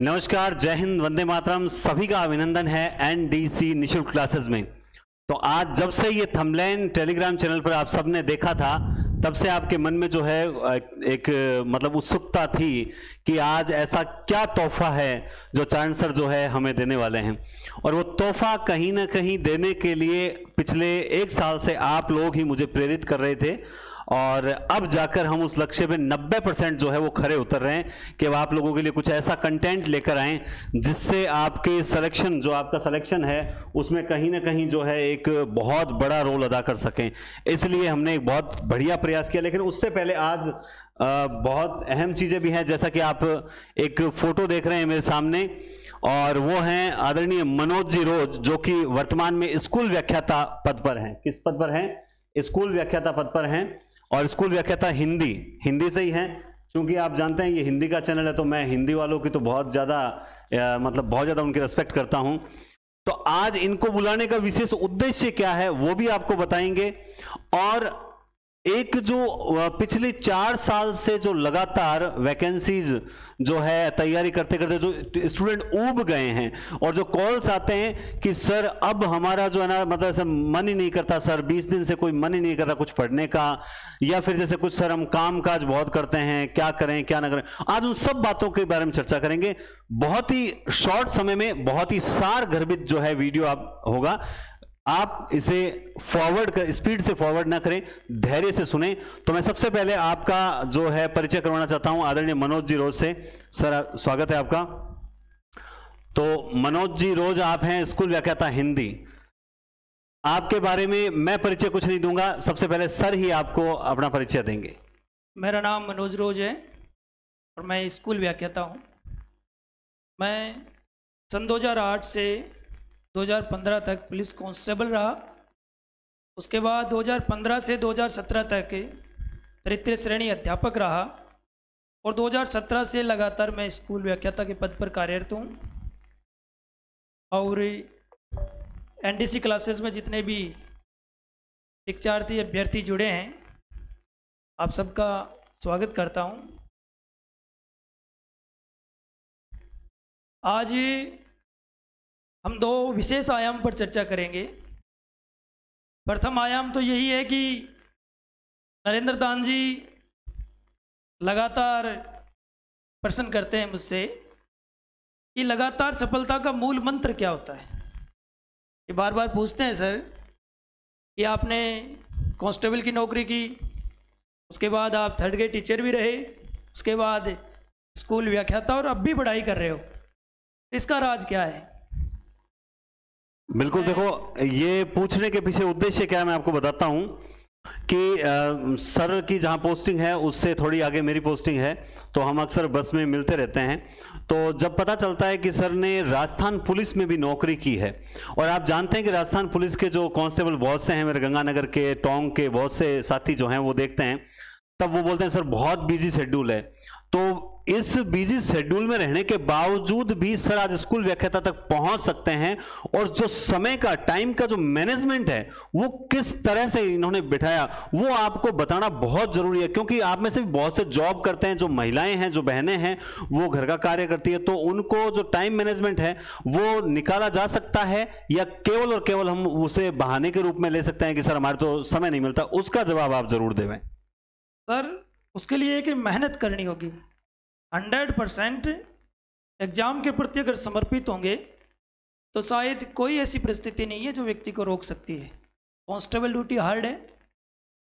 नमस्कार, जय हिंद, वंदे मातरम। सभी का अभिनंदन है एनडीसी निशुल्क क्लासेस में। तो आज जब से ये थंबनेल टेलीग्राम चैनल पर आप सबने देखा था, तब से आपके मन में जो है एक मतलब उत्सुकता थी कि आज ऐसा क्या तोहफा है जो चारण सर जो है हमें देने वाले हैं। और वो तोहफा कहीं ना कहीं देने के लिए पिछले 1 साल से आप लोग ही मुझे प्रेरित कर रहे थे, और अब जाकर हम उस लक्ष्य पे 90% जो है वो खरे उतर रहे हैं कि अब आप लोगों के लिए कुछ ऐसा कंटेंट लेकर आएं जिससे आपके सिलेक्शन, जो आपका सिलेक्शन है, उसमें कहीं ना कहीं जो है एक बहुत बड़ा रोल अदा कर सकें। इसलिए हमने एक बहुत बढ़िया प्रयास किया। लेकिन उससे पहले आज बहुत अहम चीजें भी हैं। जैसा कि आप एक फोटो देख रहे हैं मेरे सामने, और वो हैं आदरणीय मनोज जी रोज, जो कि वर्तमान में स्कूल व्याख्याता पद पर हैं। किस पद पर हैं? स्कूल व्याख्याता पद पर हैं। और स्कूल व्याख्याता हिंदी से ही हैं, क्योंकि आप जानते हैं ये हिंदी का चैनल है, तो मैं हिंदी वालों की तो बहुत ज़्यादा उनकी रिस्पेक्ट करता हूं। तो आज इनको बुलाने का विशेष उद्देश्य क्या है वो भी आपको बताएंगे। और एक जो पिछले 4 साल से जो लगातार वैकेंसीज जो है तैयारी करते करते जो स्टूडेंट ऊब गए हैं, और जो कॉल्स आते हैं कि सर अब हमारा जो है ना, मतलब ऐसा मन ही नहीं करता सर, 20 दिन से कोई मन ही नहीं कर रहा कुछ पढ़ने का, या फिर जैसे कुछ सर हम काम काज बहुत करते हैं, क्या करें क्या ना करें। आज उन सब बातों के बारे में चर्चा करेंगे। बहुत ही शॉर्ट समय में बहुत ही सार गर्भित जो है वीडियो आप होगा। आप इसे फॉरवर्ड कर, स्पीड से फॉरवर्ड ना करें, धैर्य से सुने। तो मैं सबसे पहले आपका जो है परिचय करवाना चाहता हूं आदरणीय मनोज जी रोज से। सर, स्वागत है आपका। तो मनोज जी रोज, आप हैं स्कूल व्याख्याता हिंदी। आपके बारे में मैं परिचय कुछ नहीं दूंगा, सबसे पहले सर ही आपको अपना परिचय देंगे। मेरा नाम मनोज रोज है और मैं स्कूल व्याख्याता हूँ। मैं सन 2008 से 2015 तक पुलिस कांस्टेबल रहा। उसके बाद 2015 से 2017 तक तृतीय श्रेणी अध्यापक रहा, और 2017 से लगातार मैं स्कूल व्याख्याता के पद पर कार्यरत हूँ। और एनडीसी क्लासेस में जितने भी शिक्षार्थी अभ्यर्थी जुड़े हैं, आप सबका स्वागत करता हूँ। आज हम 2 विशेष आयाम पर चर्चा करेंगे। प्रथम आयाम तो यही है कि नरेंद्र दान जी लगातार प्रश्न करते हैं मुझसे कि लगातार सफलता का मूल मंत्र क्या होता है। ये बार बार पूछते हैं सर कि आपने कांस्टेबल की नौकरी की, उसके बाद आप 3rd ग्रेड टीचर भी रहे, उसके बाद स्कूल व्याख्याता, और अब भी पढ़ाई कर रहे हो, इसका राज क्या है? बिल्कुल, देखो ये पूछने के पीछे उद्देश्य क्या है मैं आपको बताता हूं कि सर की जहां पोस्टिंग है उससे थोड़ी आगे मेरी पोस्टिंग है, तो हम अक्सर बस में मिलते रहते हैं। तो जब पता चलता है कि सर ने राजस्थान पुलिस में भी नौकरी की है, और आप जानते हैं कि राजस्थान पुलिस के जो कांस्टेबल बहुत से हैं, मेरे गंगानगर के, टोंक के बहुत से साथी जो हैं वो देखते हैं, तब वो बोलते हैं सर बहुत बिजी शेड्यूल है। तो इस बिजी शेड्यूल में रहने के बावजूद भी सर आज स्कूल व्याख्याता तक पहुंच सकते हैं, और जो समय का, टाइम का जो मैनेजमेंट है वो किस तरह से इन्होंने बिठाया वो आपको बताना बहुत जरूरी है। क्योंकि आप में से भी बहुत से जॉब करते हैं, जो महिलाएं हैं, जो बहनें हैं, वो घर का कार्य करती है, तो उनको जो टाइम मैनेजमेंट है वो निकाला जा सकता है, या केवल और केवल हम उसे बहाने के रूप में ले सकते हैं कि सर हमारे तो समय नहीं मिलता? उसका जवाब आप जरूर देवें। सर, उसके लिए कि मेहनत करनी होगी। 100% एग्जाम के प्रति अगर समर्पित होंगे तो शायद कोई ऐसी परिस्थिति नहीं है जो व्यक्ति को रोक सकती है। कांस्टेबल ड्यूटी हार्ड है,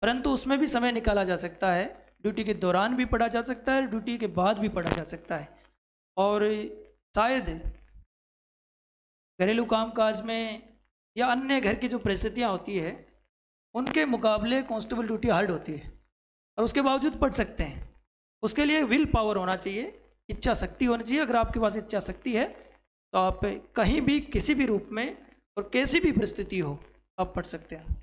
परंतु उसमें भी समय निकाला जा सकता है। ड्यूटी के दौरान भी पढ़ा जा सकता है, ड्यूटी के बाद भी पढ़ा जा सकता है। और शायद घरेलू कामकाज में या अन्य घर की जो परिस्थितियाँ होती है उनके मुकाबले कांस्टेबल ड्यूटी हार्ड होती है, और उसके बावजूद पढ़ सकते हैं। उसके लिए विल पावर होना चाहिए, इच्छा शक्ति होनी चाहिए। अगर आपके पास इच्छा शक्ति है तो आप कहीं भी, किसी भी रूप में और कैसी भी परिस्थिति हो, आप पढ़ सकते हैं।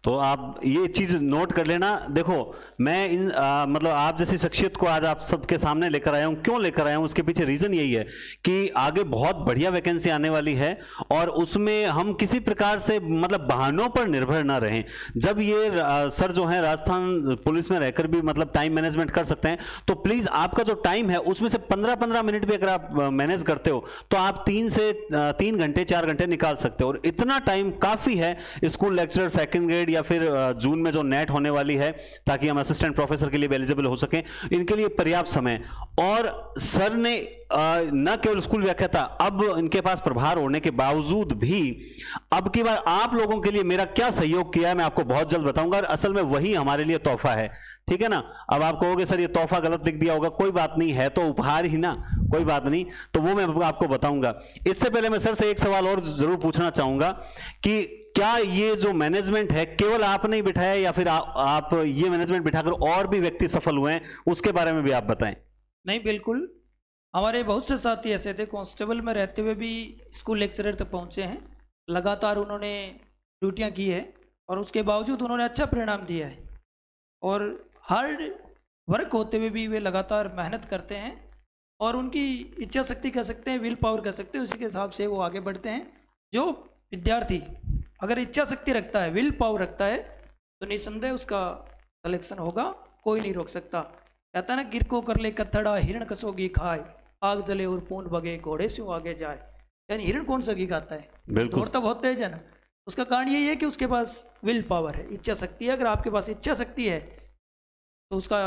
तो आप ये चीज नोट कर लेना। देखो मैं इन मतलब आप जैसी शख्सियत को आज आप सबके सामने लेकर आया हूं। क्यों लेकर आया हूं उसके पीछे रीजन यही है कि आगे बहुत बढ़िया वैकेंसी आने वाली है और उसमें हम किसी प्रकार से मतलब बहानों पर निर्भर ना रहें। जब ये सर जो है राजस्थान पुलिस में रहकर भी मतलब टाइम मैनेजमेंट कर सकते हैं, तो प्लीज आपका जो टाइम है उसमें से 15-15 मिनट भी अगर आप मैनेज करते हो तो आप 3 घंटे 4 घंटे निकाल सकते हो, और इतना टाइम काफी है स्कूल लेक्चरर सेकंड ग्रेड या फिर जून में जो नेट होने वाली है ताकि हम असिस्टेंट प्रोफेसर के लिए एलिजिबल हो सकें, इनके लिए पर्याप्त समय। और सर ने न केवल स्कूल व्याख्याता, अब इनके पास प्रभार होने के बावजूद भी अब की बार आप लोगों के लिए मेरा क्या सहयोग किया है मैं आपको बहुत जल्द बताऊंगा, और असल में वही हमारे लिए तोहफा है। ठीक है ना। अब आप कहोगे सर ये तोहफा गलत लिख दिया होगा, कोई बात नहीं, है तो उपहार ही ना, कोई बात नहीं, तो वो मैं आपको बताऊंगा। इससे पहले मैं सर से एक सवाल और जरूर पूछना चाहूंगा कि क्या ये जो मैनेजमेंट है केवल आपने ही बिठाया या फिर आप ये मैनेजमेंट बिठाकर और भी व्यक्ति सफल हुए हैं, उसके बारे में भी आप बताएं। नहीं, बिल्कुल, हमारे बहुत से साथी ऐसे थे कांस्टेबल में रहते हुए भी स्कूल लेक्चरर तक पहुंचे हैं। लगातार उन्होंने ड्यूटियां की है और उसके बावजूद उन्होंने अच्छा परिणाम दिया है, और हार्ड वर्क होते हुए भी वे लगातार मेहनत करते हैं और उनकी इच्छा शक्ति कह सकते हैं, विल पावर कह सकते हैं, उसी के हिसाब से वो आगे बढ़ते हैं। जो विद्यार्थी अगर इच्छा शक्ति रखता है, विल पावर रखता है, तो निसंदेह उसका सिलेक्शन होगा, कोई नहीं रोक सकता। कहता है ना, गिर को कर ले कथड़ा हिरण कसोगी खाए, आग जले और पून बगे घोड़े से आगे जाए। यानी हिरण कौन सा घी खाता है, दौड़ता बहुत तेज है ना। उसका कारण यही है कि उसके पास विल पावर है, इच्छा शक्ति है। अगर आपके पास इच्छा शक्ति है तो उसका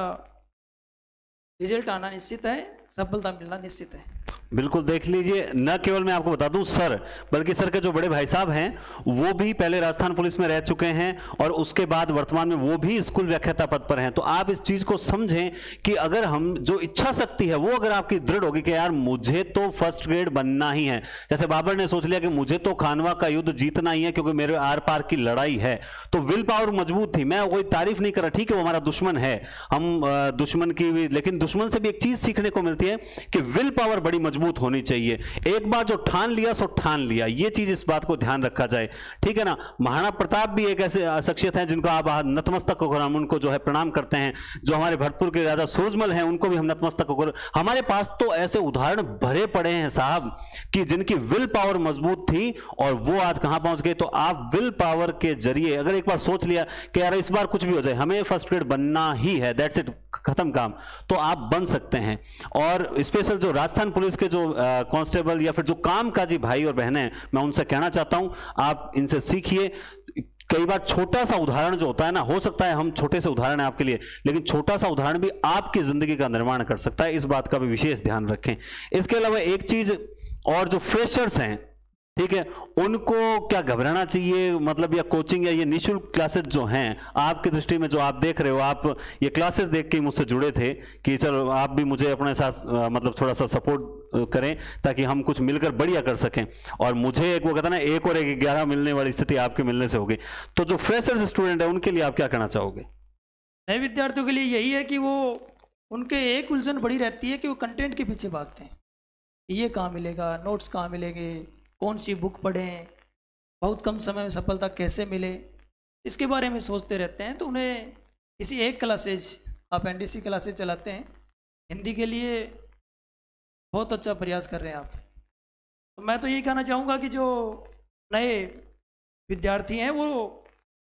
रिजल्ट आना निश्चित है, सफलता मिलना निश्चित है। बिल्कुल देख लीजिए, न केवल मैं आपको बता दूं सर, बल्कि सर के जो बड़े भाई साहब हैं वो भी पहले राजस्थान पुलिस में रह चुके हैं और उसके बाद वर्तमान में वो भी स्कूल व्याख्याता पद पर हैं। तो आप इस चीज को समझें कि अगर हम जो इच्छा शक्ति है वो अगर आपकी दृढ़ होगी कि यार मुझे तो फर्स्ट ग्रेड बनना ही है, जैसे बाबर ने सोच लिया कि मुझे तो खानवा का युद्ध जीतना ही है क्योंकि मेरे आर पार की लड़ाई है, तो विल पावर मजबूत थी। मैं कोई तारीफ नहीं कर रहा, ठीक है वो हमारा दुश्मन है, हम दुश्मन की भी, लेकिन दुश्मन से भी एक चीज सीखने को मिलती है कि विल पावर बड़ी मजबूत होनी चाहिए। एक बार जो ठान लिया सो ठान लिया, ये चीज इस बात को ध्यान रखा जाए। ठीक है ना। महाराणा प्रताप भी एक ऐसे शख्सियत हैं जिनको आप नतमस्तक होकर हम उनको जो है प्रणाम करते हैं। जो हमारे भरतपुर के राजा सूरजमल हैं उनको भी हम नतमस्तक होकर, हमारे पास तो ऐसे उदाहरण भरे पड़े हैं साहब कि जिनकी विल पावर मजबूत थी और वो आज कहां पहुंच गए। तो आप विल पावर के जरिए अगर एक बार सोच लिया कि यार इस बार कुछ भी हो जाए हमें फर्स्ट ग्रेड बनना ही है, दैट्स इट, खत्म काम, तो आप बन सकते हैं। और स्पेशल जो राजस्थान पुलिस के जो कांस्टेबल या फिर जो कामकाजी भाई और बहनें, मैं उनसे कहना चाहता हूं आप इनसे सीखिए। कई बार छोटा सा उदाहरण जो होता है ना, हो सकता है हम छोटे से उदाहरण है आपके लिए, लेकिन छोटा सा उदाहरण भी आपकी जिंदगी का निर्माण कर सकता है, इस बात का भी विशेष ध्यान रखें। इसके अलावा एक चीज और, जो फ्रेशर्स हैं, ठीक है, उनको क्या घबराना चाहिए, मतलब या कोचिंग या ये निःशुल्क क्लासेस जो हैं आपकी दृष्टि में जो आप देख रहे हो, आप ये क्लासेस देख के मुझसे जुड़े थे कि चलो आप भी मुझे अपने साथ मतलब थोड़ा सा सपोर्ट करें ताकि हम कुछ मिलकर बढ़िया कर सकें, और मुझे एक वो कहता ना 1 और 1 11 मिलने वाली स्थिति आपके मिलने से होगी। तो जो फ्रेशर्स स्टूडेंट है उनके लिए आप क्या कहना चाहोगे? नए विद्यार्थियों के लिए यही है कि वो, उनके एक उलझन बड़ी रहती है कि वो कंटेंट के पीछे भागते हैं, ये कहाँ मिलेगा, नोट्स कहाँ मिलेंगे, कौन सी बुक पढ़ें, बहुत कम समय में सफलता कैसे मिले, इसके बारे में सोचते रहते हैं। तो उन्हें किसी एक क्लासेज, आप एनडीसी क्लासेज चलाते हैं, हिंदी के लिए बहुत अच्छा प्रयास कर रहे हैं आप। तो मैं तो यही कहना चाहूँगा कि जो नए विद्यार्थी हैं वो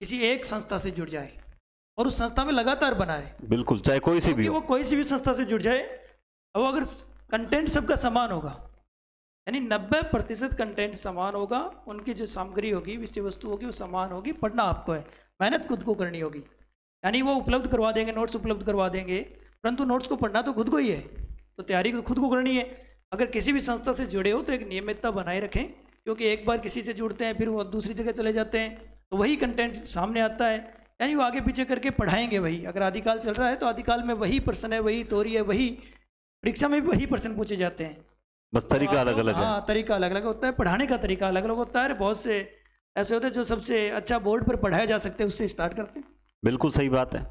किसी एक संस्था से जुड़ जाए और उस संस्था में लगातार बना रहे। बिल्कुल, चाहे कोई सी भी हो, वो कोई सी भी संस्था से जुड़ जाए। अब अगर कंटेंट सबका समान होगा, यानी 90% कंटेंट समान होगा, उनकी जो सामग्री होगी, विषय वस्तु होगी, वो समान होगी, पढ़ना आपको है, मेहनत खुद को करनी होगी। यानी वो उपलब्ध करवा देंगे, नोट्स उपलब्ध करवा देंगे, परंतु नोट्स को पढ़ना तो खुद को ही है, तो तैयारी तो खुद को करनी है। अगर किसी भी संस्था से जुड़े हो तो एक नियमितता बनाए रखें, क्योंकि एक बार किसी से जुड़ते हैं फिर वो दूसरी जगह चले जाते हैं तो वही कंटेंट सामने आता है, यानी वो आगे पीछे करके पढ़ाएंगे वही। अगर आदिकाल चल रहा है तो आदिकाल में वही प्रश्न है, वही तोरी है, वही परीक्षा में भी वही प्रश्न पूछे जाते हैं, बस तरीका अलग अलग है। हाँ, तरीका अलग अलग होता है, पढ़ाने का तरीका अलग अलग होता है। बहुत से ऐसे होते हैं जो सबसे अच्छा बोर्ड पर पढ़ाया जा सकते हैं उससे स्टार्ट करते हैं। बिल्कुल सही बात है।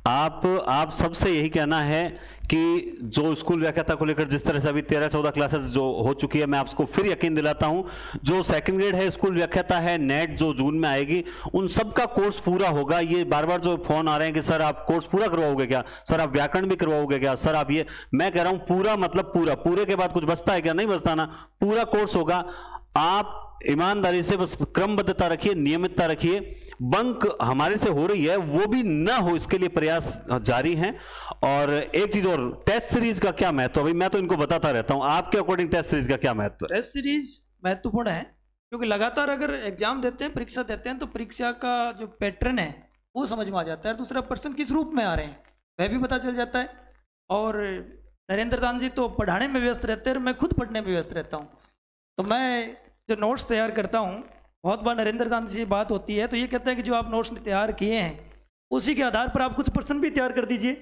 आप सबसे यही कहना है कि जो स्कूल व्याख्याता को लेकर जिस तरह से अभी 13-14 क्लासेस जो हो चुकी है, मैं आपको फिर यकीन दिलाता हूं, जो सेकंड ग्रेड है स्कूल व्याख्याता है, नेट जो जून में आएगी, उन सब का कोर्स पूरा होगा। ये बार बार जो फोन आ रहे हैं कि सर आप कोर्स पूरा करवाओगे क्या, सर आप व्याकरण भी करवाओगे क्या, सर आप ये, मैं कह रहा हूं पूरा मतलब पूरा, पूरे के बाद कुछ बचता है क्या, नहीं बचता ना, पूरा कोर्स होगा। आप ईमानदारी से बस क्रमबद्धता रखिए, नियमितता रखिए, बंक हमारे से हो रही है वो भी ना हो, इसके लिए प्रयास जारी हैं। और एक चीज और, टेस्ट सीरीज का क्या महत्व, अभी मैं तो इनको बताता रहता हूं, आपके अकॉर्डिंग टेस्ट सीरीज का क्या महत्व है? टेस्ट सीरीज महत्वपूर्ण है क्योंकि लगातार अगर एग्जाम देते हैं, परीक्षा देते हैं, तो परीक्षा का जो पैटर्न है वो समझ में आ जाता है, दूसरा पर्सन किस रूप में आ रहे हैं वह भी पता चल जाता है। और नरेंद्र दान जी तो पढ़ाने में व्यस्त रहते हैं और मैं खुद पढ़ने में व्यस्त रहता हूँ, तो मैं जो नोट्स तैयार करता हूँ, बहुत बार नरेंद्र दान जी से बात होती है तो ये कहते हैं कि जो आप नोट्स तैयार किए हैं उसी के आधार पर आप कुछ पर्सन भी तैयार कर दीजिए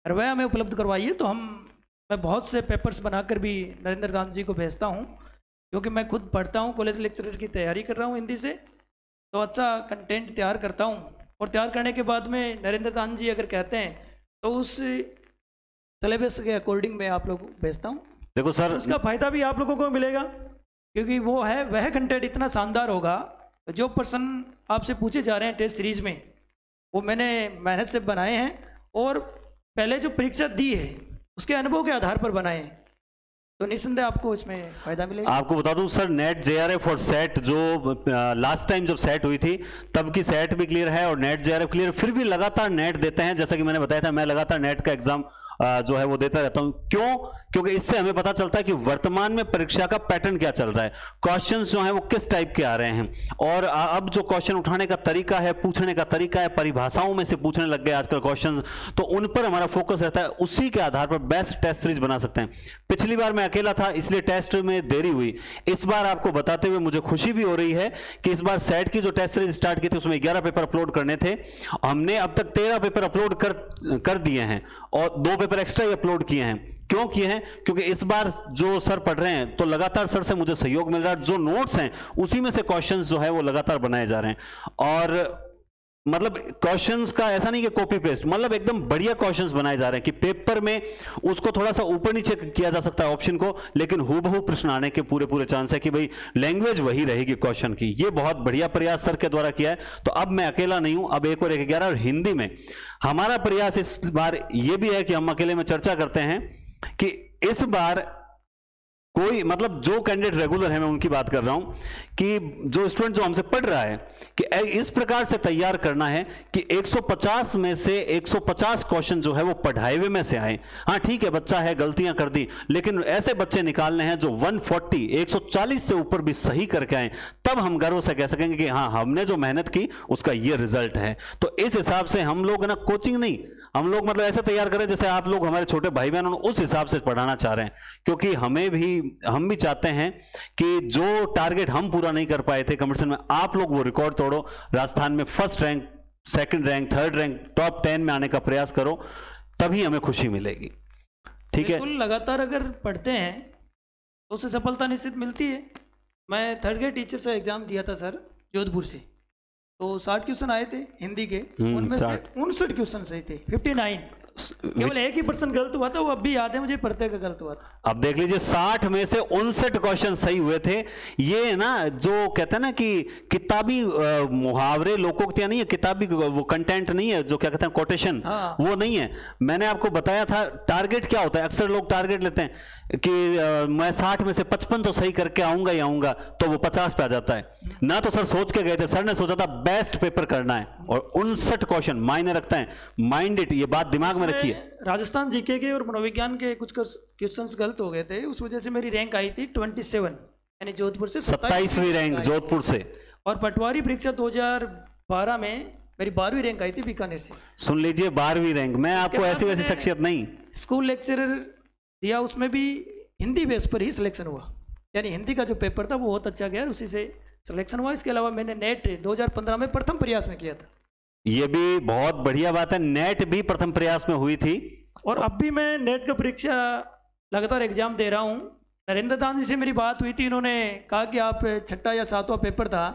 और वह हमें उपलब्ध करवाइए। तो मैं बहुत से पेपर्स बनाकर भी नरेंद्र दान जी को भेजता हूँ, क्योंकि मैं खुद पढ़ता हूँ, कॉलेज लेक्चरर की तैयारी कर रहा हूँ हिंदी से, तो अच्छा कंटेंट तैयार करता हूँ। और तैयार करने के बाद में नरेंद्र दान जी अगर कहते हैं तो उस सिलेबस के अकॉर्डिंग मैं आप लोग भेजता हूँ। देखो सर, उसका फायदा भी आप लोगों को मिलेगा क्योंकि वो है वह कंटेंट इतना शानदार होगा, जो पर्सन आपसे पूछे जा रहे हैं टेस्ट सीरीज में वो मैंने मेहनत से बनाए हैं और पहले जो परीक्षा दी है उसके अनुभव के आधार पर बनाए हैं, तो निस्संदेह आपको इसमें फायदा मिलेगा। आपको बता दूं सर, नेट जेआरएफ और सेट जो लास्ट टाइम जब सेट हुई थी तब की सेट भी क्लियर है और नेट जेआरएफ क्लियर, फिर भी लगातार नेट देते हैं। जैसा कि मैंने बताया था, मैं लगातार नेट का एग्जाम जो है वो देता रहता हूं। क्यों? क्योंकि इससे हमें पता चलता है कि वर्तमान में परीक्षा का पैटर्न क्या चल रहा है, क्वेश्चंस जो हैं वो किस टाइप के आ रहे हैं, और अब जो क्वेश्चन उठाने का तरीका है, पूछने का तरीका है, परिभाषाओं में से पूछने लग गए आजकल क्वेश्चंस, तो उन पर हमारा फोकस रहता है। उसी के आधार पर बेस्ट टेस्ट सीरीज बना सकते हैं। पिछली बार मैं अकेला था इसलिए टेस्ट में देरी हुई, इस बार आपको बताते हुए मुझे खुशी भी हो रही है कि इस बार सेट की जो टेस्ट सीरीज स्टार्ट की थी उसमें 11 पेपर अपलोड करने थे, हमने अब तक 13 पेपर अपलोड कर दिए हैं और 2 पेपर एक्स्ट्रा ही अपलोड किए हैं। क्यों किए हैं? क्योंकि इस बार जो सर पढ़ रहे हैं तो लगातार सर से मुझे सहयोग मिल रहा है, जो नोट्स हैं उसी में से क्वेश्चंस जो है वो लगातार बनाए जा रहे हैं। और मतलब क्वेश्चंस का ऐसा नहीं कि कॉपी पेस्ट, मतलब एकदम बढ़िया क्वेश्चंस बनाए जा रहे हैं कि पेपर में उसको थोड़ा सा ऊपर नीचे किया जा सकता है ऑप्शन को, लेकिन हूबहू प्रश्न आने के पूरे चांस है कि भाई लैंग्वेज वही रहेगी क्वेश्चन की। ये बहुत बढ़िया प्रयास सर के द्वारा किया है। तो अब मैं अकेला नहीं हूं, अब 1 और 1 11 और हिंदी में हमारा प्रयास इस बार ये भी है कि हम अकेले में चर्चा करते हैं कि इस बार कोई मतलब जो कैंडिडेट रेगुलर है, मैं उनकी बात कर रहा हूं, कि जो स्टूडेंट जो हमसे पढ़ रहा है कि इस प्रकार से तैयार करना है कि 150 में से 150 क्वेश्चन जो है वो पढ़ाए हुए में से आए। हाँ ठीक है, बच्चा है, गलतियां कर दी, लेकिन ऐसे बच्चे निकालने हैं जो 140 से ऊपर भी सही करके आए, तब हम गर्व से कह सकेंगे कि हाँ हमने जो मेहनत की उसका ये रिजल्ट है। तो इस हिसाब से हम लोग ना कोचिंग नहीं, हम लोग मतलब ऐसे तैयार करें जैसे आप लोग हमारे छोटे भाई बहन उस हिसाब से पढ़ाना चाह रहे हैं, क्योंकि हम भी चाहते हैं कि जो टारगेट हम पूरा नहीं कर पाए थे कंपटीशन में, आप लोग वो रिकॉर्ड तोड़ो, राजस्थान में first rank, second rank, third rank, top 10 में आने का प्रयास करो, तभी हमें खुशी मिलेगी। ठीक है, बिल्कुल। लगातार अगर पढ़ते हैं तो उससे सफलता निश्चित मिलती है। मैं थर्ड ग्रेड टीचर से एग्जाम दिया था सर, जोधपुर से, तो 60 क्वेश्चन आए थे हिंदी के, उनमें से 59 क्वेश्चन सही थे, 59। केवल 1% गलत हुआ था, वो अब भी याद है मुझे, पढ़ते का गलत हुआ था। अब देख लीजिए 60 में से 59 क्वेश्चन सही हुए थे। ये ना जो कहते हैं ना कि किताबी मुहावरे लोकोक्तियां नहीं है, किताबी वो कंटेंट नहीं है, जो क्या कहते हैं कोटेशन, हाँ। वो नहीं है। मैंने आपको बताया था टारगेट क्या होता है। अक्सर लोग टारगेट लेते हैं कि मैं 60 में से 55 तो सही करके आऊंगा ही आऊंगा, तो वो 50 पे आ जाता है ना। तो सर सोच के गए थे, सर ने सोचा था बेस्ट पेपर करना है और 59 क्वेश्चन मायने रखते हैं। माइंड इट, ये बात दिमाग में रखिए। राजस्थान जीके के और मनोविज्ञान के कुछ क्वेश्चंस गलत हो गए थे, उस वजह से मेरी रैंक आई थी 27, यानी जोधपुर से 27वीं रैंक जोधपुर से। और पटवारी परीक्षा 2012 में मेरी 12वीं रैंक आई थी बीकानेर से। सुन लीजिए, 12वीं रैंक। मैं आपको ऐसी वैसी शख्सियत नहीं, स्कूल लेक्चरर दिया, उसमें भी हिंदी बेस पर ही सिलेक्शन हुआ, यानी हिंदी का जो पेपर था वो बहुत अच्छा गया, उसी से सिलेक्शन हुआ। इसके अलावा मैंने नेट 2015 में प्रथम प्रयास में किया था। ये भी बहुत बढ़िया बात है, नेट भी प्रथम प्रयास में हुई थी। और अब भी मैं नेट का परीक्षा लगातार एग्जाम दे रहा हूँ। नरेंद्र दान जी से मेरी बात हुई थी, इन्होंने कहा कि आप 6वां या 7वां पेपर था,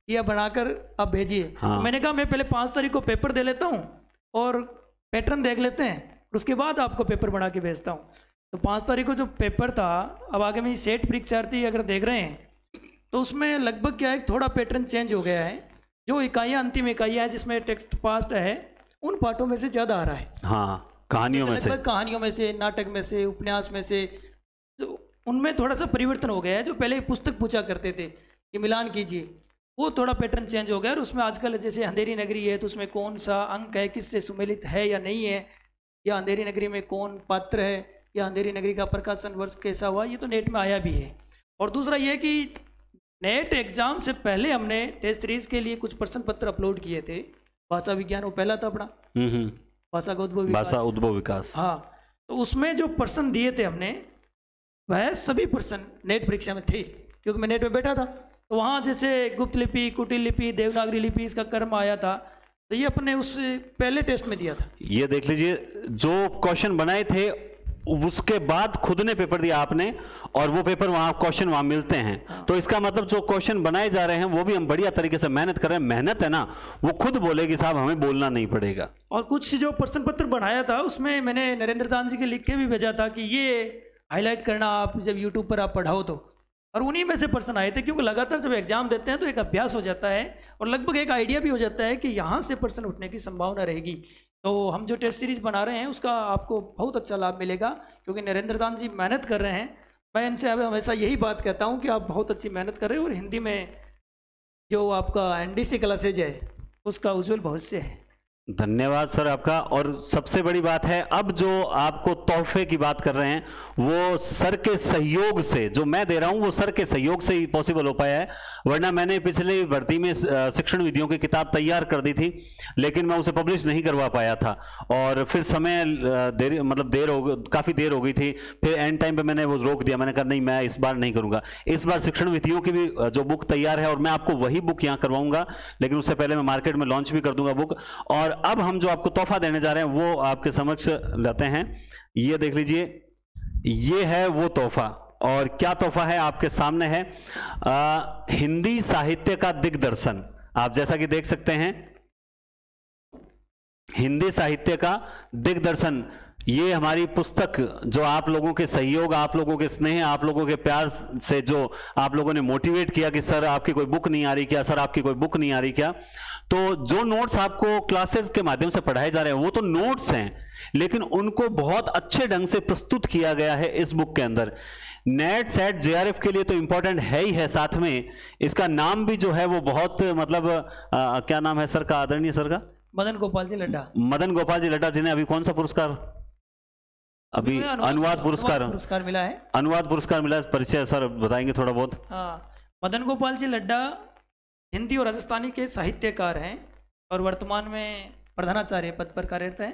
यह बनाकर आप भेजिए। हाँ। मैंने कहा मैं पहले 5 तारीख को पेपर दे लेता हूँ और पैटर्न देख लेते हैं, उसके बाद आपको पेपर बना के भेजता हूँ। तो 5 तारीख को जो पेपर था, अब आगे में सेट परीक्षार्थी अगर देख रहे हैं तो उसमें लगभग क्या है, थोड़ा पैटर्न चेंज हो गया है। जो इकाइयाँ, अंतिम इकाइयाँ हैं जिसमें टेक्स्ट पास्ट है, उन पाठों में से ज़्यादा आ रहा है। हाँ, कहानियों में से, कहानियों में से, नाटक में से, उपन्यास में से, तो उनमें थोड़ा सा परिवर्तन हो गया है। जो पहले पुस्तक पूछा करते थे कि मिलान कीजिए, वो थोड़ा पैटर्न चेंज हो गया। और उसमें आजकल जैसे अंधेरी नगरी है तो उसमें कौन सा अंक है, किससे सुमेलित है या नहीं है, या अंधेरी नगरी में कौन पात्र है, या अंधेरी नगरी का प्रकाशन वर्ष कैसा हुआ, ये तो नेट में आया भी है। और दूसरा ये कि नेट एग्जाम से पहले हमने टेस्ट सीरीज के लिए कुछ प्रश्न पत्र अपलोड किए थे। भाषा विज्ञान वो पहला था अपना, भाषा का उद्भव विकास, भाषा उद्भव विकास। हाँ, तो उसमें जो प्रश्न दिए थे हमने, वह सभी प्रश्न नेट परीक्षा में थे, क्योंकि मैं नेट में बैठा था। तो वहाँ जैसे गुप्त लिपि, कुटिल लिपि, देवनागरी लिपि, इसका क्रम आया था, तो ये अपने उस पहले टेस्ट में दिया था। ये देख लीजिए, जो क्वेश्चन बनाए थे उसके बाद खुद ने पेपर दिया आपने, और वो पेपर वहां, क्वेश्चन वहां मिलते हैं। हाँ। तो इसका मतलब जो क्वेश्चन बनाए जा रहे हैं वो भी हम बढ़िया तरीके से मेहनत कर रहे हैं। मेहनत है ना, वो खुद बोलेगी साहब, हमें बोलना नहीं पड़ेगा। और कुछ जो प्रश्न पत्र बनाया था उसमें मैंने नरेंद्र दान जी के लिख के भी भेजा था कि ये हाईलाइट करना आप जब यूट्यूब पर आप पढ़ाओ तो। और उन्हीं में से प्रश्न आए थे, क्योंकि लगातार जब एग्जाम देते हैं तो एक अभ्यास हो जाता है और लगभग एक आइडिया भी हो जाता है कि यहाँ से प्रश्न उठने की संभावना रहेगी। तो हम जो टेस्ट सीरीज बना रहे हैं उसका आपको बहुत अच्छा लाभ मिलेगा, क्योंकि नरेंद्र दान जी मेहनत कर रहे हैं। मैं इनसे अब हमेशा यही बात कहता हूँ कि आप बहुत अच्छी मेहनत कर रहे हो, और हिंदी में जो आपका NDC क्लासेज है उसका उज्जवल भविष्य है। धन्यवाद सर आपका। और सबसे बड़ी बात है, अब जो आपको तोहफे की बात कर रहे हैं वो सर के सहयोग से, जो मैं दे रहा हूं वो सर के सहयोग से ही पॉसिबल हो पाया है। वरना मैंने पिछले भर्ती में शिक्षण विधियों की किताब तैयार कर दी थी, लेकिन मैं उसे पब्लिश नहीं करवा पाया था, और फिर समय काफ़ी देर हो गई थी। फिर एंड टाइम पे मैंने वो रोक दिया। मैंने कहा नहीं, मैं इस बार नहीं करूँगा। इस बार शिक्षण विधियों की भी जो बुक तैयार है, और मैं आपको वही बुक यहाँ करवाऊँगा, लेकिन उससे पहले मैं मार्केट में लॉन्च भी कर दूंगा बुक। और अब हम जो आपको तोहफा देने जा रहे हैं वो आपके समक्ष लाते हैं। ये देख लीजिए, ये है वो तोहफा। और क्या तोहफा है आपके सामने है, हिंदी साहित्य का दिग्दर्शन। आप जैसा कि देख सकते हैं, हिंदी साहित्य का दिग्दर्शन, ये हमारी पुस्तक जो आप लोगों के सहयोग, आप लोगों के स्नेह, आप लोगों के प्यार से जो आप लोगों ने मोटिवेट किया कि सर आपकी कोई बुक नहीं आ रही क्या, सर आपकी कोई बुक नहीं आ रही क्या। तो जो नोट्स आपको क्लासेस के माध्यम से पढ़ाए जा रहे हैं वो तो नोट्स हैं, लेकिन उनको बहुत अच्छे ढंग से प्रस्तुत किया गया है इस बुक के अंदर। नेट सेट JRF के लिए तो इंपॉर्टेंट है ही है, साथ में इसका नाम भी जो है वो बहुत क्या नाम है सर का, आदरणीय सर का? मदन गोपाल जी लड्डा। मदन गोपाल जी लड्डा, जिन्हें अभी कौन सा पुरस्कार, अभी अनुवाद पुरस्कार मिला है। अनुवाद पुरस्कार मिला है। परिचय सर बताएंगे थोड़ा बहुत? हाँ, मदन गोपाल जी लड्डा हिंदी और राजस्थानी के साहित्यकार हैं और वर्तमान में प्रधानाचार्य पद पर कार्यरत हैं।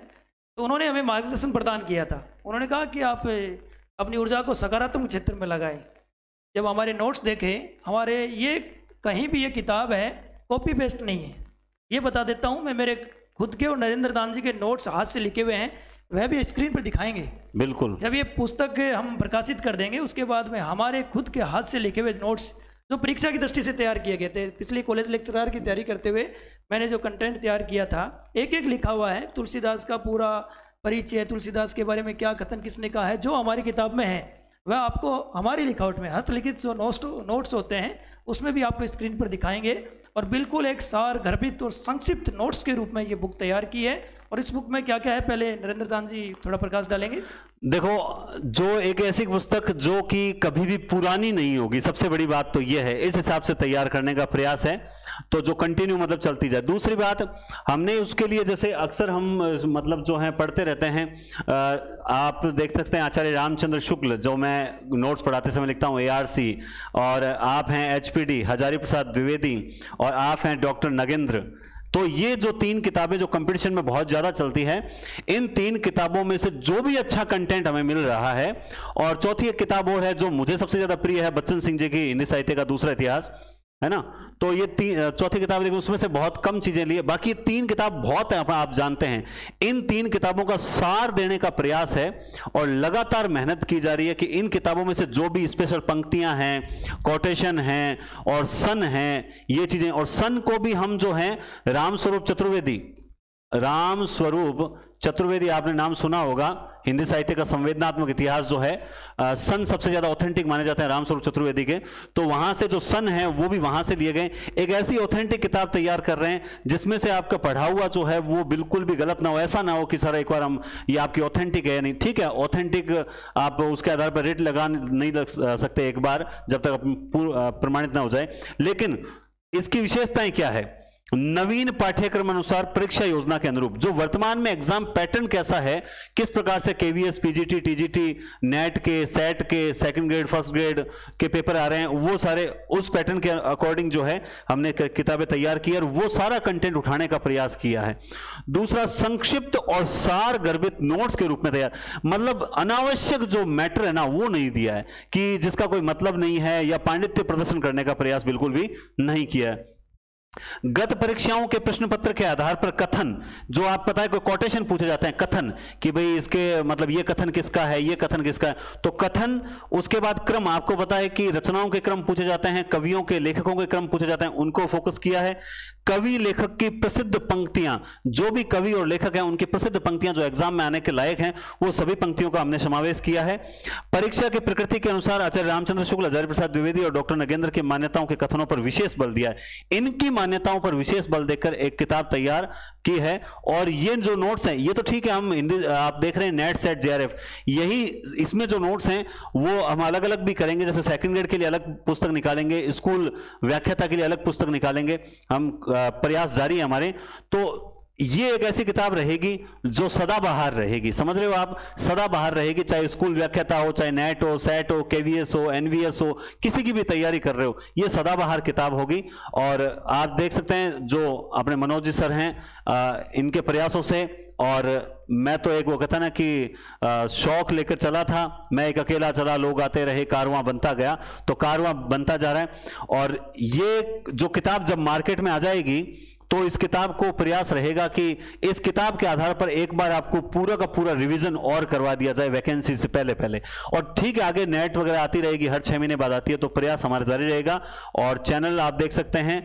तो उन्होंने हमें मार्गदर्शन प्रदान किया था। उन्होंने कहा कि आप अपनी ऊर्जा को सकारात्मक क्षेत्र में लगाएं। जब हमारे नोट्स देखें, हमारे ये कहीं भी ये किताब है कॉपी पेस्ट नहीं है, ये बता देता हूँ मैं। मेरे खुद के और नरेंद्र दान जी के नोट्स हाथ से लिखे हुए हैं, वह भी स्क्रीन पर दिखाएंगे। बिल्कुल, जब ये पुस्तक हम प्रकाशित कर देंगे उसके बाद में हमारे खुद के हाथ से लिखे हुए नोट्स जो परीक्षा की दृष्टि से तैयार किए गए थे, पिछली कॉलेज लेक्चरर की तैयारी करते हुए मैंने जो कंटेंट तैयार किया था, एक एक लिखा हुआ है। तुलसीदास का पूरा परिचय, तुलसीदास के बारे में क्या कथन किसने कहा है, जो हमारी किताब में है वह आपको हमारी लिखावट में हस्तलिखित जो नोट्स होते हैं उसमें भी आपको स्क्रीन पर दिखाएंगे। और बिल्कुल एक सार गर्भित और संक्षिप्त नोट्स के रूप में ये बुक तैयार की है। और इस बुक में क्या क्या है, पहले नरेंद्र दान जी थोड़ा प्रकाश डालेंगे। देखो, जो एक ऐसी पुस्तक जो कि कभी भी पुरानी नहीं होगी, सबसे बड़ी बात तो यह है, इस हिसाब से तैयार करने का प्रयास है, तो जो कंटिन्यू मतलब चलती जाए। दूसरी बात, हमने उसके लिए जैसे अक्सर हम मतलब जो है पढ़ते रहते हैं, आप देख सकते हैं आचार्य रामचंद्र शुक्ल, जो मैं नोट्स पढ़ाते समय लिखता हूँ, ARC, और आप हैं HPD हजारी प्रसाद द्विवेदी, और आप हैं डॉक्टर नगेंद्र। तो ये जो 3 किताबें जो कंपटीशन में बहुत ज्यादा चलती है, इन 3 किताबों में से जो भी अच्छा कंटेंट हमें मिल रहा है, और चौथी एक किताब और है जो मुझे सबसे ज्यादा प्रिय है, बच्चन सिंह जी की हिंदी साहित्य का दूसरा इतिहास, है ना। तो ये चौथी किताब, लेकिन उसमें से बहुत कम चीजें ली है, बाकी 3 किताब बहुत है, आप जानते हैं। इन 3 किताबों का सार देने का प्रयास है और लगातार मेहनत की जा रही है कि इन किताबों में से जो भी स्पेशल पंक्तियां हैं, कोटेशन हैं और सन हैं, ये चीजें, और सन को भी हम जो हैं राम स्वरूप चतुर्वेदी आपने नाम सुना होगा, हिंदी साहित्य का संवेदनात्मक इतिहास जो है, सन सबसे ज्यादा ऑथेंटिक माने जाते हैं रामस्वरूप चतुर्वेदी के, तो वहां से जो सन है वो भी वहां से लिए गए। एक ऐसी ऑथेंटिक किताब तैयार कर रहे हैं जिसमें से आपका पढ़ा हुआ जो है वो बिल्कुल भी गलत ना हो। ऐसा ना हो कि सर एक बार हम ये आपकी ऑथेंटिक है या नहीं, ठीक है ऑथेंटिक आप उसके आधार पर रेट लगा नहीं लग सकते एक बार जब तक प्रमाणित ना हो जाए। लेकिन इसकी विशेषताएं क्या है? नवीन पाठ्यक्रम अनुसार परीक्षा योजना के अनुरूप जो वर्तमान में एग्जाम पैटर्न कैसा है, किस प्रकार से केवीएस, पीजीटी, टीजीटी, नेट के, सेट के, सेकंड ग्रेड, फर्स्ट ग्रेड के पेपर आ रहे हैं, वो सारे उस पैटर्न के अकॉर्डिंग जो है हमने किताबें तैयार की और वो सारा कंटेंट उठाने का प्रयास किया है। दूसरा, संक्षिप्त और सार गर्भित नोट्स के रूप में तैयार, मतलब अनावश्यक जो मैटर है ना वो नहीं दिया है कि जिसका कोई मतलब नहीं है, या पांडित्य प्रदर्शन करने का प्रयास बिल्कुल भी नहीं किया है। गत परीक्षाओं के प्रश्न पत्र के आधार पर कथन, जो आप पता है कोई कोटेशन पूछे जाते हैं, कथन कि भाई इसके मतलब ये कथन किसका है, ये कथन किसका है, तो कथन, उसके बाद क्रम, आपको पता है कि रचनाओं के क्रम पूछे जाते हैं, कवियों के, लेखकों के क्रम पूछे जाते हैं, उनको फोकस किया है। कवि लेखक की प्रसिद्ध पंक्तियां, जो भी कवि और लेखक हैं उनकी प्रसिद्ध पंक्तियां जो एग्जाम में आने के लायक हैं, वो सभी पंक्तियों का हमने समावेश किया है। परीक्षा की प्रकृति के अनुसार आचार्य रामचंद्र शुक्ल, आचार्य प्रसाद द्विवेदी और डॉक्टर नगेंद्र की मान्यताओं के कथनों पर विशेष बल दिया है। इनकी मान्यताओं पर विशेष बल देकर एक किताब तैयार की है। और ये जो नोट्स हैं, ये तो ठीक है, हम हिंदी आप देख रहे हैं नेट, सेट, जेआरएफ, यही इसमें जो नोट्स हैं वो हम अलग अलग भी करेंगे। जैसे सेकंड ग्रेड के लिए अलग पुस्तक निकालेंगे, स्कूल व्याख्याता के लिए अलग पुस्तक निकालेंगे, हम प्रयास जारी है हमारे। तो ये एक ऐसी किताब रहेगी जो सदाबहार रहेगी, समझ रहे हो आप, सदाबहार रहेगी, चाहे स्कूल व्याख्याता हो, चाहे नेट हो, सेट हो, केवीएस हो, एनवीएस हो, किसी की भी तैयारी कर रहे हो, ये सदाबहार किताब होगी। और आप देख सकते हैं जो अपने मनोज जी सर हैं, इनके प्रयासों से, और मैं तो एक वो कहता ना कि शौक लेकर चला था, मैं एक अकेला चला, लोग आते रहे, कारवां बनता गया, तो कारवां बनता जा रहा है। और ये जो किताब जब मार्केट में आ जाएगी तो इस किताब को प्रयास रहेगा कि इस किताब के आधार पर एक बार आपको पूरा का पूरा रिवीजन और करवा दिया जाए वैकेंसी से पहले पहले। और ठीक है, आगे नेट वगैरह आती रहेगी, हर 6 महीने बाद आती है, तो प्रयास हमारा जारी रहेगा। और चैनल आप देख सकते हैं,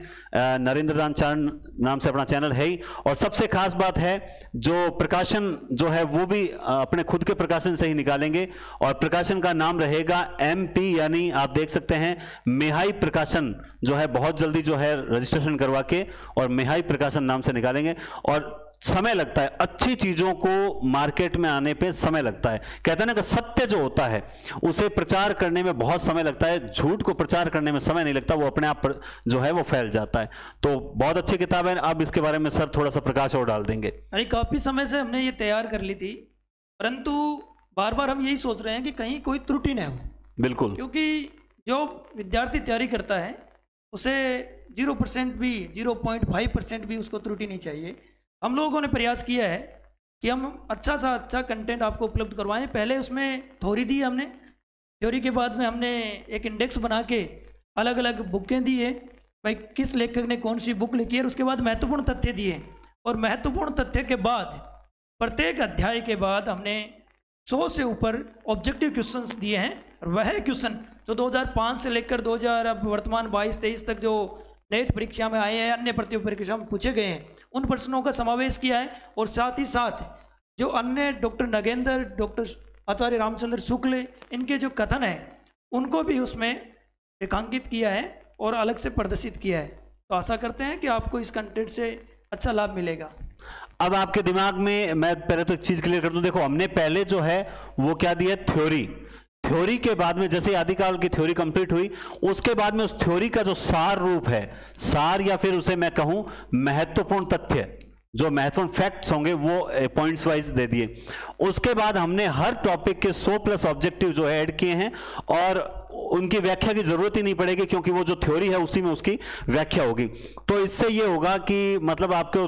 नरेंद्र दान चरण नाम से अपना चैनल है ही। और सबसे खास बात है, जो प्रकाशन जो है वो भी अपने खुद के प्रकाशन से ही निकालेंगे, और प्रकाशन का नाम रहेगा MP, यानी आप देख सकते हैं मेहाई प्रकाशन जो है, बहुत जल्दी जो है रजिस्ट्रेशन करवा के और मेहाई प्रकाशन नाम से निकालेंगे। और समय लगता है, अच्छी चीजों को मार्केट में आने पे समय लगता है। कहते हैं ना कि सत्य जो होता है उसे प्रचार करने में बहुत समय लगता है, झूठ को प्रचार करने में समय नहीं लगता, वो अपने आप जो है वो फैल जाता है। तो बहुत अच्छी किताब है। अब इसके बारे में सर थोड़ा सा प्रकाश और डाल देंगे। अरे काफी समय से हमने ये तैयार कर ली थी, परंतु बार बार हम यही सोच रहे हैं कि कहीं कोई त्रुटि न हो। बिल्कुल, क्योंकि जो विद्यार्थी तैयारी करता है उसे 0% भी, 0.5% भी उसको त्रुटि नहीं चाहिए। हम लोगों ने प्रयास किया है कि हम अच्छा सा अच्छा कंटेंट आपको उपलब्ध करवाएं। पहले उसमें थ्योरी दी हमने, थ्योरी के बाद में हमने एक इंडेक्स बना के अलग अलग बुकें दी है, भाई किस लेखक ने कौन सी बुक लिखी है, और उसके बाद महत्वपूर्ण तथ्य दिए। और महत्वपूर्ण तथ्य के बाद प्रत्येक अध्याय के बाद हमने 100 से ऊपर ऑब्जेक्टिव क्वेश्चंस दिए हैं। और वह क्वेश्चन जो 2005 से लेकर 2000 अब वर्तमान 22-23 तक जो नेट परीक्षा में आए हैं, अन्य प्रतियोगी परीक्षा में पूछे गए हैं, उन प्रश्नों का समावेश किया है। और साथ ही साथ जो अन्य डॉक्टर नगेंद्र, डॉक्टर आचार्य रामचंद्र शुक्ल, इनके जो कथन है उनको भी उसमें रेखांकित किया है और अलग से प्रदर्शित किया है। तो आशा करते हैं कि आपको इस कंटेंट से अच्छा लाभ मिलेगा। अब आपके दिमाग में मैं पहले तो एक चीज क्लियर कर दूं, देखो हमने पहले जो है वो क्या दिया, थ्योरी। थ्योरी के बाद में जैसे आदिकाल की थ्योरी कंप्लीट हुई, उसके बाद में उस थ्योरी का जो सार रूप है, सार या फिर उसे मैं कहूं महत्वपूर्ण तथ्य, जो महत्वपूर्ण फैक्ट्स होंगे वो पॉइंट्स वाइज दे दिए। उसके बाद हमने हर टॉपिक के 100+ ऑब्जेक्टिव जो है ऐड किए हैं, और उनकी व्याख्या की जरूरत ही नहीं पड़ेगी क्योंकि वो जो थ्योरी है उसी में उसकी व्याख्या होगी। तो इससे ये होगा कि मतलब आपको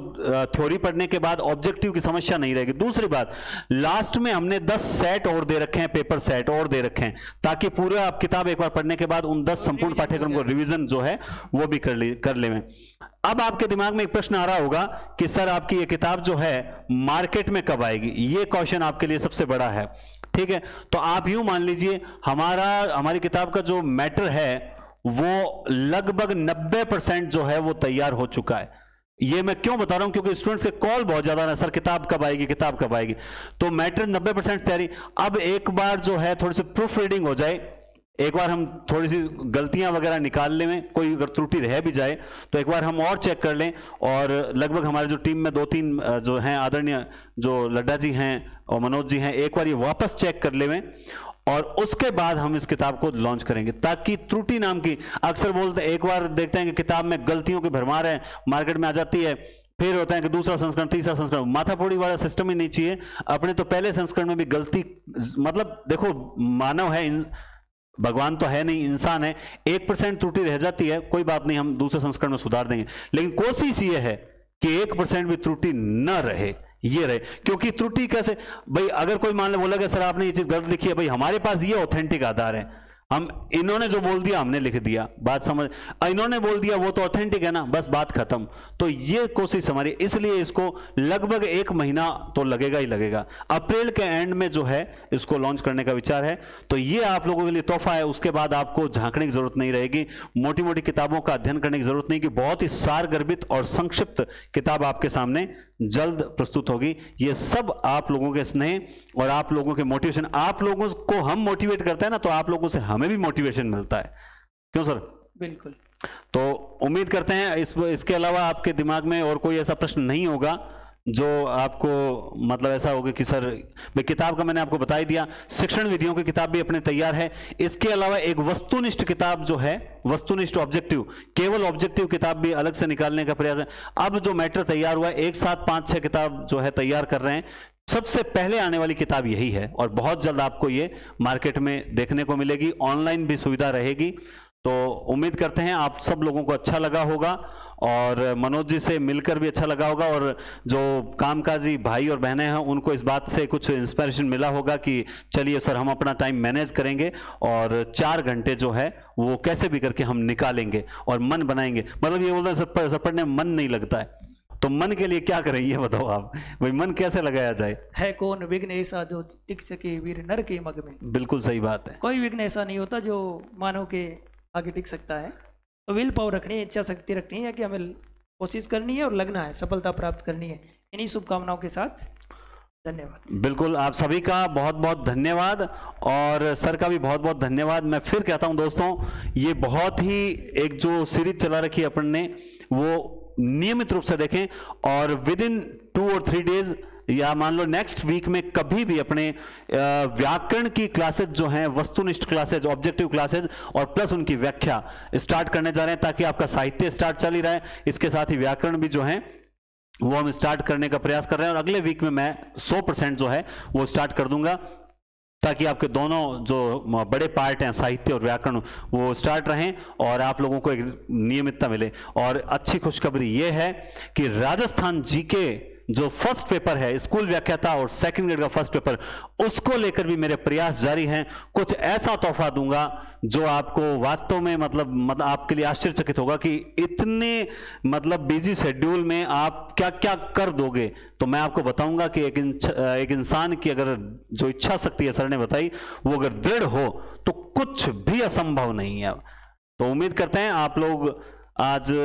थ्योरी पढ़ने के बाद ऑब्जेक्टिव की समस्या नहीं रहेगी। दूसरी बात, लास्ट में हमने 10 सेट और दे रखे हैं, पेपर सेट और दे रखे हैं, ताकि पूरा आप किताब एक बार पढ़ने के बाद उन 10 संपूर्ण पाठ्यक्रम को रिवीजन जो है वो भी कर ले। अब आपके दिमाग में एक प्रश्न आ रहा होगा कि सर आपकी ये किताब जो है मार्केट में कब आएगी, ये क्वेश्चन आपके लिए सबसे बड़ा है। ठीक है, तो आप यूं मान लीजिए हमारी किताब का जो मैटर है वो लगभग 90% जो है वो तैयार हो चुका है। ये मैं क्यों बता रहा हूं, क्योंकि स्टूडेंट्स के कॉल बहुत ज्यादा ना, सर किताब कब आएगी, किताब कब आएगी। तो मैटर 90% तैयारी। अब एक बार जो है थोड़ी सी प्रूफ रीडिंग हो जाए, एक बार हम थोड़ी सी गलतियां वगैरह निकाल लें, कोई अगर त्रुटि रह भी जाए तो एक बार हम और चेक कर लें। और लगभग हमारे जो टीम में 2-3 जो हैं आदरणीय, जो लड्डा जी हैं और मनोज जी हैं, एक बार ये वापस चेक कर लें और उसके बाद हम इस किताब को लॉन्च करेंगे, ताकि त्रुटि नाम की, अक्सर बोलते हैं, एक बार देखते हैं कि किताब में गलतियों की भरमार है, मार्केट में आ जाती है, फिर होता है कि दूसरा संस्करण, तीसरा संस्करण, माथाफोड़ी वाला सिस्टम ही नहीं चाहिए। अपने तो पहले संस्करण में भी गलती, मतलब देखो मानव है, भगवान तो है नहीं, इंसान है, 1% त्रुटि रह जाती है, कोई बात नहीं, हम दूसरे संस्करण में सुधार देंगे। लेकिन कोशिश ये है कि 1% भी त्रुटि न रहे, ये रहे। क्योंकि त्रुटि कैसे भाई, अगर कोई मान ले बोला कि सर आपने ये चीज गलत लिखी है, भाई हमारे पास ये ऑथेंटिक आधार है, हम इन्होंने जो बोल दिया हमने लिख दिया, बात समझ, इन्होंने बोल दिया वो तो ऑथेंटिक है ना, बस बात खत्म। तो ये कोशिश हमारी, इसलिए इसको लगभग 1 महीना तो लगेगा ही लगेगा। अप्रैल के एंड में जो है इसको लॉन्च करने का विचार है। तो ये आप लोगों के लिए तोहफा है, उसके बाद आपको झांकने की जरूरत नहीं रहेगी, मोटी मोटी किताबों का अध्ययन करने की जरूरत नहीं, कि बहुत ही सारगर्भित और संक्षिप्त किताब आपके सामने जल्द प्रस्तुत होगी। ये सब आप लोगों के स्नेह और आप लोगों के मोटिवेशन, आप लोगों को हम मोटिवेट करते हैं ना, तो आप लोगों से हमें भी मोटिवेशन मिलता है, क्यों सर? बिल्कुल। तो उम्मीद करते हैं इसके अलावा आपके दिमाग में और कोई ऐसा प्रश्न नहीं होगा जो आपको मतलब ऐसा होगा कि सर, भाई किताब का मैंने आपको बता ही दिया, शिक्षण विधियों की किताब भी अपने तैयार है। इसके अलावा एक वस्तुनिष्ठ किताब जो है, वस्तुनिष्ठ ऑब्जेक्टिव, केवल ऑब्जेक्टिव किताब भी अलग से निकालने का प्रयास है। अब जो मैटर तैयार हुआ है, एक साथ 5-6 किताब जो है तैयार कर रहे हैं, सबसे पहले आने वाली किताब यही है और बहुत जल्द आपको ये मार्केट में देखने को मिलेगी, ऑनलाइन भी सुविधा रहेगी। तो उम्मीद करते हैं आप सब लोगों को अच्छा लगा होगा और मनोज जी से मिलकर भी अच्छा लगा होगा, और जो कामकाजी भाई और बहनें हैं उनको इस बात से कुछ इंस्पिरेशन मिला होगा कि चलिए सर हम अपना टाइम मैनेज करेंगे और 4 घंटे जो है वो कैसे भी करके हम निकालेंगे और मन बनाएंगे। मतलब ये बोलते हैं सर पढ़ने में मन नहीं लगता है, तो मन के लिए क्या करें ये बताओ आप, भाई मन कैसे लगाया जाए? है कौन विघ्न ऐसा जो टिक सके वीर नर के मग में। बिल्कुल सही बात है, कोई विघ्न ऐसा नहीं होता जो मानव के आगे टिक सकता है। तो विल पावर रखनी है, इच्छा शक्ति रखनी है कि हमें कोशिश करनी है और लगना है, सफलता प्राप्त करनी है। इन्हीं शुभकामनाओं के साथ धन्यवाद। बिल्कुल, आप सभी का बहुत बहुत धन्यवाद और सर का भी बहुत बहुत धन्यवाद। मैं फिर कहता हूं दोस्तों, ये बहुत ही एक जो सीरीज चला रखी है अपन ने, वो नियमित रूप से देखें और विद इन 2 और 3 डेज या मान लो नेक्स्ट वीक में कभी भी अपने व्याकरण की क्लासेज जो हैं, वस्तुनिष्ठ क्लासेज, ऑब्जेक्टिव क्लासेज और प्लस उनकी व्याख्या स्टार्ट करने जा रहे हैं, ताकि आपका साहित्य स्टार्ट चल ही रहा है, इसके साथ ही व्याकरण भी जो है वो हम स्टार्ट करने का प्रयास कर रहे हैं। और अगले वीक में मैं 100% जो है वो स्टार्ट कर दूंगा, ताकि आपके दोनों जो बड़े पार्ट हैं, साहित्य और व्याकरण, वो स्टार्ट रहें और आप लोगों को एक नियमितता मिले। और अच्छी खुशखबरी ये है कि राजस्थान जीके जो फर्स्ट पेपर है, स्कूल व्याख्याता और 2nd ग्रेड का फर्स्ट पेपर, उसको लेकर भी मेरे प्रयास जारी हैं। कुछ ऐसा तोहफा दूंगा जो आपको वास्तव में मतलब आपके लिए आश्चर्यचकित होगा कि इतने मतलब बिजी शेड्यूल में आप क्या क्या कर दोगे। तो मैं आपको बताऊंगा कि एक इंसान की अगर जो इच्छा शक्ति है, सर ने बताई, वो अगर दृढ़ हो तो कुछ भी असंभव नहीं है। तो उम्मीद करते हैं आप लोग आज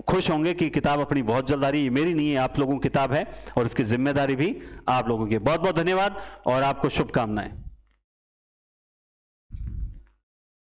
खुश होंगे कि किताब अपनी बहुत जल्द आ रही है। मेरी नहीं है, आप लोगों की किताब है और इसकी जिम्मेदारी भी आप लोगों की। बहुत बहुत धन्यवाद और आपको शुभकामनाएं।